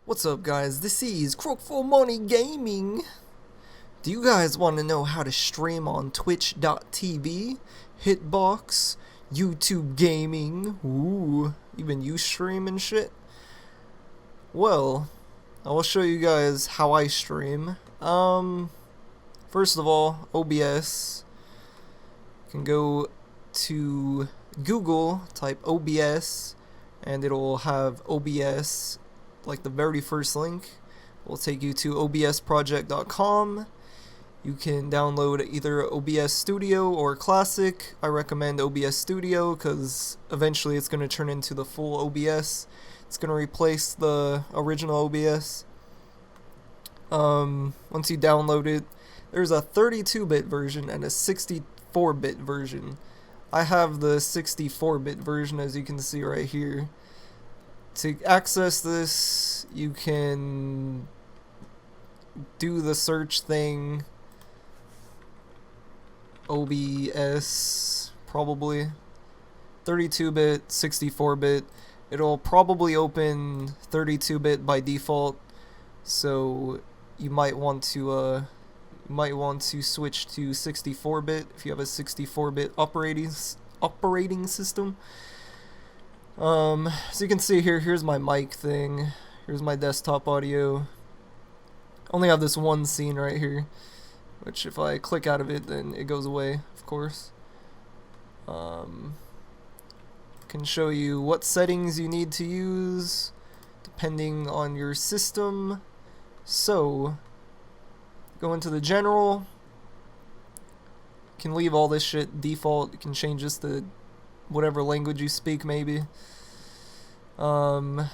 What's up, guys? This is Crook for Money Gaming. Do you guys want to know how to stream on twitch.tv, Hitbox, YouTube Gaming, even Ustream and shit? Well, I will show you guys how I stream. First of all, OBS. You can go to Google, type OBS, and it'll have OBS, like the very first link will take you to obsproject.com. You can download either OBS Studio or Classic. I recommend OBS Studio because eventually it's going to turn into the full OBS. It's going to replace the original OBS. Once you download it, there's a 32-bit version and a 64-bit version. I have the 64-bit version, as you can see right here. To access this, you can do the search thing, OBS, probably, 32-bit, 64-bit. It'll probably open 32-bit by default, so you might want to switch to 64-bit if you have a 64-bit operating system. So you can see here, here's my mic thing, here's my desktop audio. Only have this one scene right here, which if I click out of it, then it goes away, of course. Can show you what settings you need to use depending on your system. So, go into the general. You can leave all this shit default. You can change this to whatever language you speak, maybe. For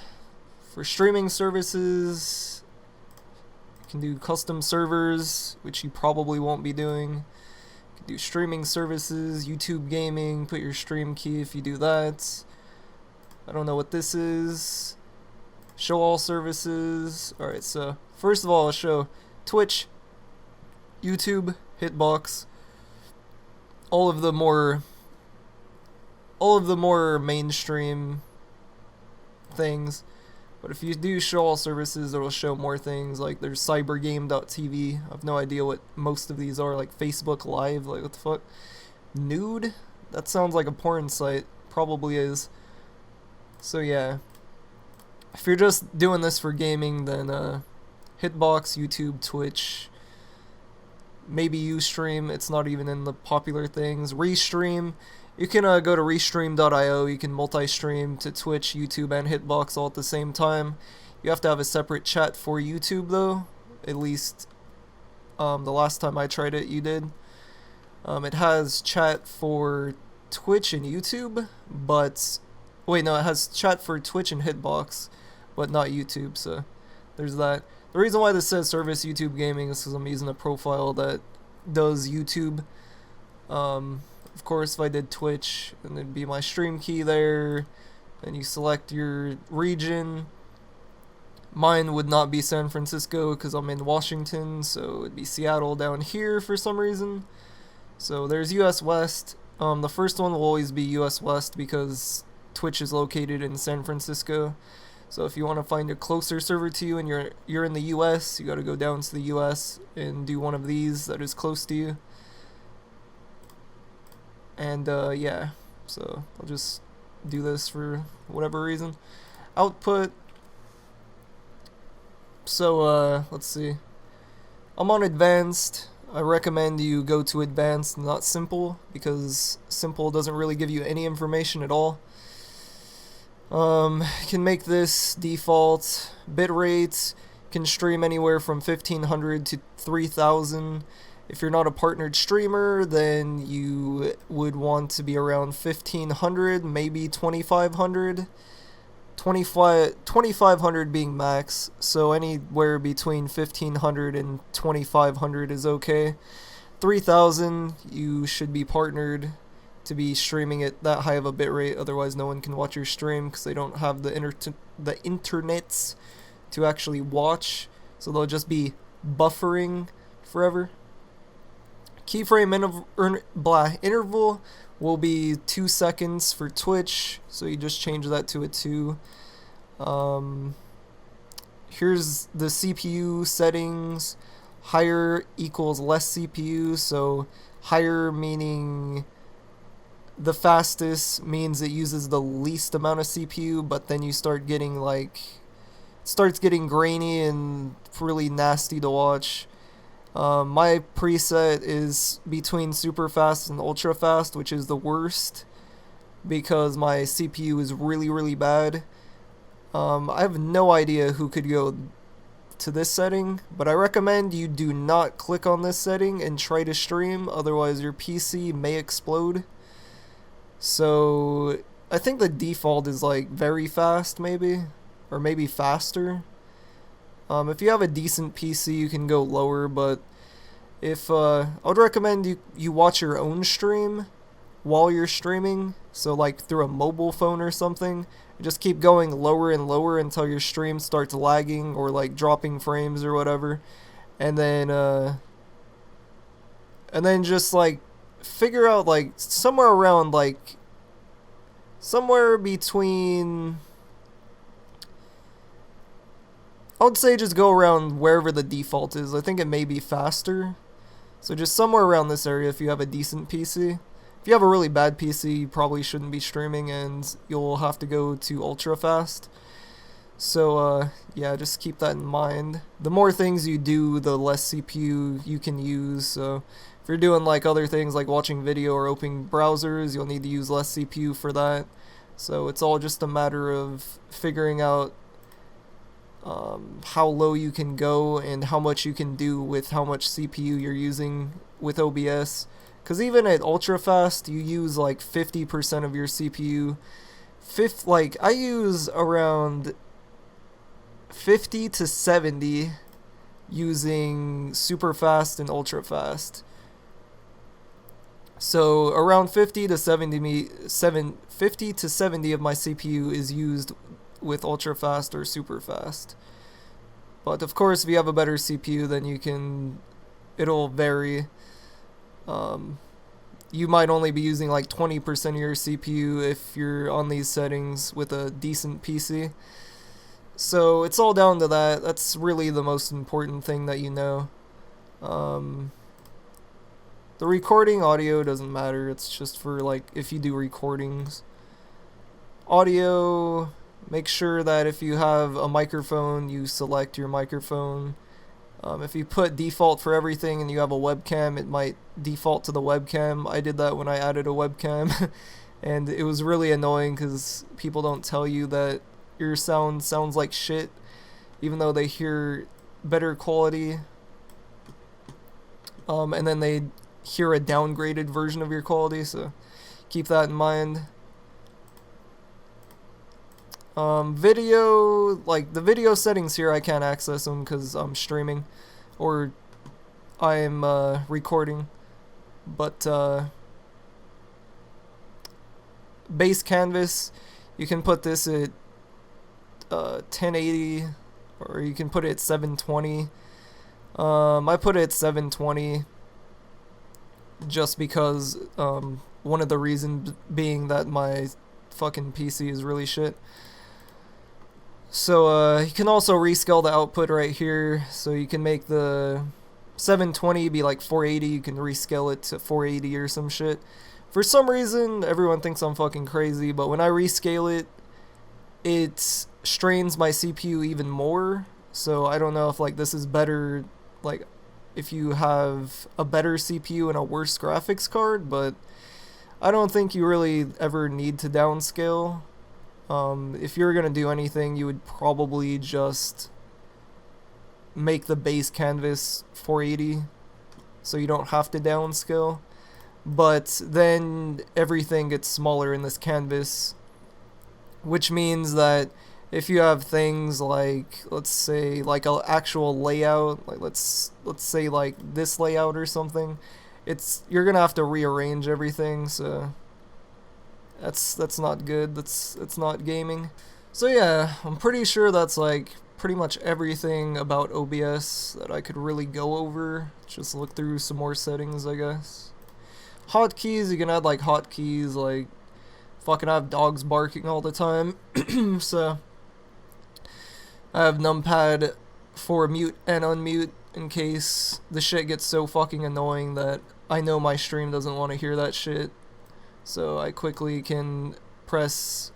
streaming services, you can do custom servers, which you probably won't be doing. You can do streaming services, YouTube gaming, put your stream key if you do that. I don't know what this is. Show all services. Alright, so first of all, I'll show Twitch, YouTube, Hitbox, all of the more mainstream things. But if you do show all services, it'll show more things. Like there's cybergame.tv. I have no idea what most of these are. Like Facebook Live. Like what the fuck? Nude? That sounds like a porn site. Probably is. So yeah. If you're just doing this for gaming, then Hitbox, YouTube, Twitch, maybe Ustream. It's not even in the popular things. Restream. You can go to restream.io. You can multi-stream to Twitch, YouTube, and Hitbox all at the same time. You have to have a separate chat for YouTube, though. At least the last time I tried it, you did. It has chat for Twitch and YouTube, but wait, no, it has chat for Twitch and Hitbox, but not YouTube. So there's that. The reason why this says service YouTube gaming is because I'm using a profile that does YouTube. Of course, if I did Twitch, and it'd be my stream key there, and you select your region. Mine would not be San Francisco because I'm in Washington, so it'd be Seattle down here for some reason. So there's US West. The first one will always be US West because Twitch is located in San Francisco. So if you want to find a closer server to you and you're in the US, you got to go down to the US and do one of these that is close to you. And yeah, so I'll just do this for whatever reason. Output. So let's see. I'm on advanced. I recommend you go to advanced, not simple, because simple doesn't really give you any information at all. You can make this default bitrate. Can stream anywhere from 1500 to 3000. If you're not a partnered streamer, then you would want to be around 1500, maybe 2500. 2500 being max, so anywhere between 1500 and 2500 is okay. 3000, you should be partnered to be streaming at that high of a bitrate, otherwise no one can watch your stream because they don't have the internets to actually watch, so they'll just buffering forever. Keyframe interval will be 2 seconds for Twitch, so you just change that to a 2. here's the CPU settings. Higher equals less CPU, so higher meaning the fastest means it uses the least amount of CPU, but then you start getting like, it starts getting grainy and really nasty to watch. My preset is between super fast and ultra fast, which is the worst because my CPU is really bad. I have no idea who could go to this setting, but I recommend you do not click on this setting and try to stream, otherwise your PC may explode. So I think the default is like very fast, maybe, or maybe faster. If you have a decent PC, you can go lower, but if I would recommend you watch your own stream while you're streaming, so like through a mobile phone or something. Just keep going lower and lower until your stream starts lagging or like dropping frames or whatever, and then just like figure out like somewhere around like somewhere between, I would say just go around wherever the default is. I think it may be faster, so just somewhere around this area if you have a decent PC. If you have a really bad PC, you probably shouldn't be streaming and you'll have to go to ultra fast. So yeah, just keep that in mind. The more things you do, the less CPU you can use. So if you're doing like other things like watching video or opening browsers, you'll need to use less CPU for that. So it's all just a matter of figuring out how low you can go and how much you can do with how much CPU you're using with OBS. Because even at ultra fast, you use like 50% of your CPU. Like I use around 50 to 70 using super fast and ultra fast. So around 50 to 70 of my CPU is used with ultra fast or super fast. But of course, if you have a better CPU, then it'll vary. You might only be using like 20% of your CPU if you're on these settings with a decent PC. So it's all down to that. That's really the most important thing that you know. The recording audio doesn't matter. It's just for like if you do recordings. Audio, make sure that if you have a microphone, you select your microphone. If you put default for everything and you have a webcam, it might default to the webcam. I did that when I added a webcam, and it was really annoying because people don't tell you that your sound sounds like shit, even though they hear better quality. And then they hear a downgraded version of your quality, so keep that in mind. Video, like the video settings here, I can't access them because I'm streaming or I'm recording, but base canvas, you can put this at 1080 or you can put it at 720. I put it at 720 just because one of the reasons being that my fucking PC is really shit. So you can also rescale the output right here, so you can make the 720 be like 480, you can rescale it to 480 or some shit. For some reason, everyone thinks I'm fucking crazy, but when I rescale it, it strains my CPU even more, so I don't know if like this is better, like if you have a better CPU and a worse graphics card, but I don't think you really ever need to downscale. If you're gonna do anything, you would probably just make the base canvas 480 so you don't have to downscale, but then everything gets smaller in this canvas, which means that if you have things like, let's say like an actual layout, like let's say like this layout or something, you're gonna have to rearrange everything, so that's not good. That's not gaming. So yeah, I'm pretty sure that's like pretty much everything about OBS that I could really go over. Just look through some more settings, I guess. Hotkeys, you can add like hotkeys, like fucking I have dogs barking all the time. So I have numpad for mute and unmute in case the shit gets so fucking annoying that I know my stream doesn't want to hear that shit. So I quickly can press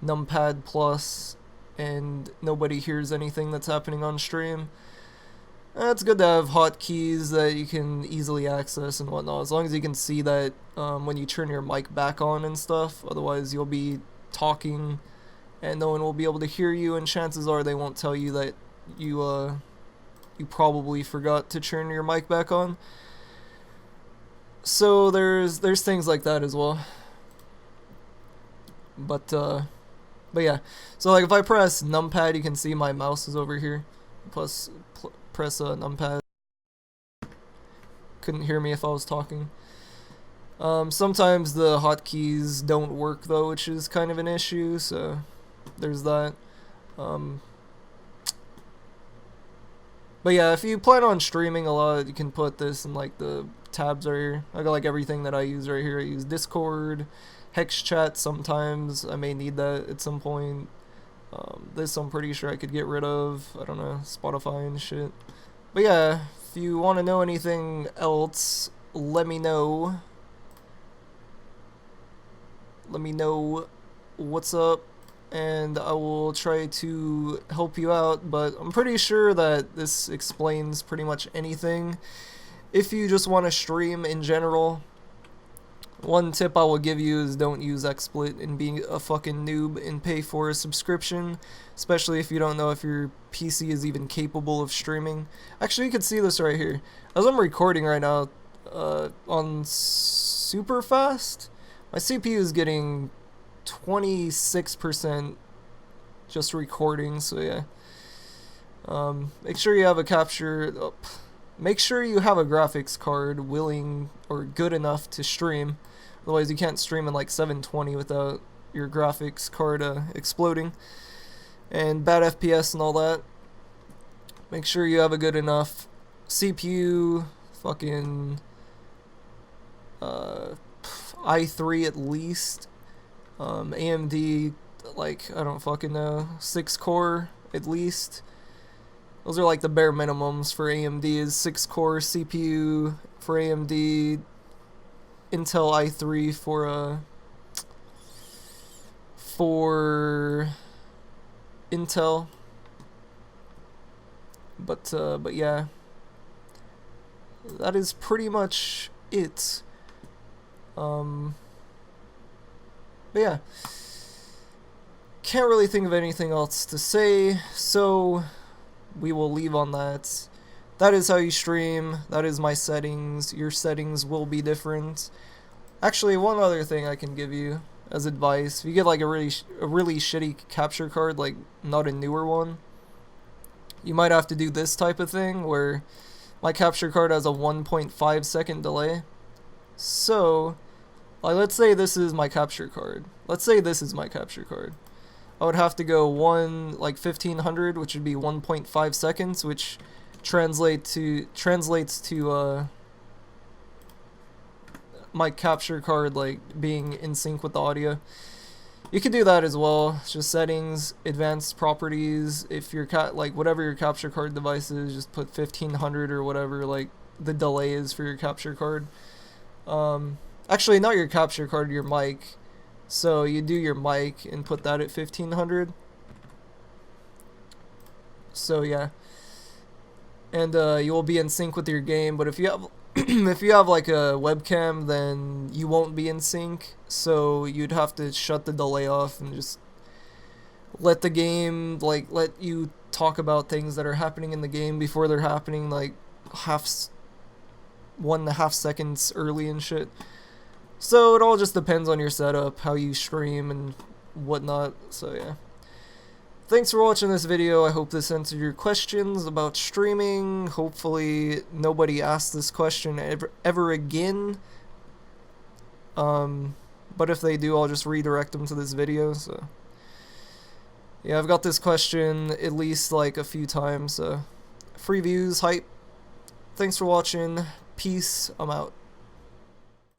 numpad plus and nobody hears anything that's happening on stream. It's good to have hotkeys that you can easily access and whatnot, as long as you can see that when you turn your mic back on and stuff. Otherwise you'll be talking and no one will be able to hear you, and chances are they won't tell you that you probably forgot to turn your mic back on. So there's things like that as well. But yeah. So like if I press numpad, you can see my mouse is over here. Plus press numpad. Couldn't hear me if I was talking. Sometimes the hotkeys don't work though, which is kind of an issue, so there's that. But yeah, if you plan on streaming a lot, you can put this in like the tabs right here. I got like everything that I use right here. I use Discord, Hex Chat sometimes. I may need that at some point. This I'm pretty sure I could get rid of. I don't know, Spotify and shit. But yeah, if you want to know anything else, let me know. Let me know what's up, and I will try to help you out, but I'm pretty sure that this explains pretty much anything. If you just want to stream in general, one tip I will give you is don't use XSplit and be a fucking noob and pay for a subscription, especially if you don't know if your PC is even capable of streaming. Actually, you can see this right here. As I'm recording right now on super fast, my CPU is getting 26% just recording, so yeah. Make sure you have a make sure you have a graphics card willing or good enough to stream. Otherwise you can't stream in like 720 without your graphics card exploding. And bad FPS and all that. Make sure you have a good enough CPU, fucking i3 at least. AMD, like, I don't fucking know, 6 core at least. Those are like the bare minimums for AMD, is 6 core CPU for AMD, Intel i3 for Intel. But yeah, that is pretty much it. But yeah, can't really think of anything else to say, so we will leave on that. That is how you stream. That is my settings. Your settings will be different. Actually, one other thing I can give you as advice: if you get like a really shitty capture card, like not a newer one, you might have to do this type of thing where my capture card has a 1.5 second delay. So, like, let's say this is my capture card. I would have to go 1500, which would be 1.5 seconds, which translates to my capture card like being in sync with the audio. You can do that as well. It's just settings, advanced properties. If your whatever your capture card device is, just put 1500 or whatever like the delay is for your capture card. Actually, not your capture card, your mic. So you do your mic and put that at 1500. So yeah, and you will be in sync with your game. But if you have if you have like a webcam, then you won't be in sync. So you'd have to shut the delay off and just let the game let you talk about things that are happening in the game before they're happening, like 1.5 seconds early and shit. So it all just depends on your setup, how you stream and whatnot. So yeah. Thanks for watching this video. I hope this answered your questions about streaming. Hopefully nobody asks this question ever again. But if they do, I'll just redirect them to this video. So yeah, I've got this question at least like a few times. So free views, hype. Thanks for watching. Peace. I'm out.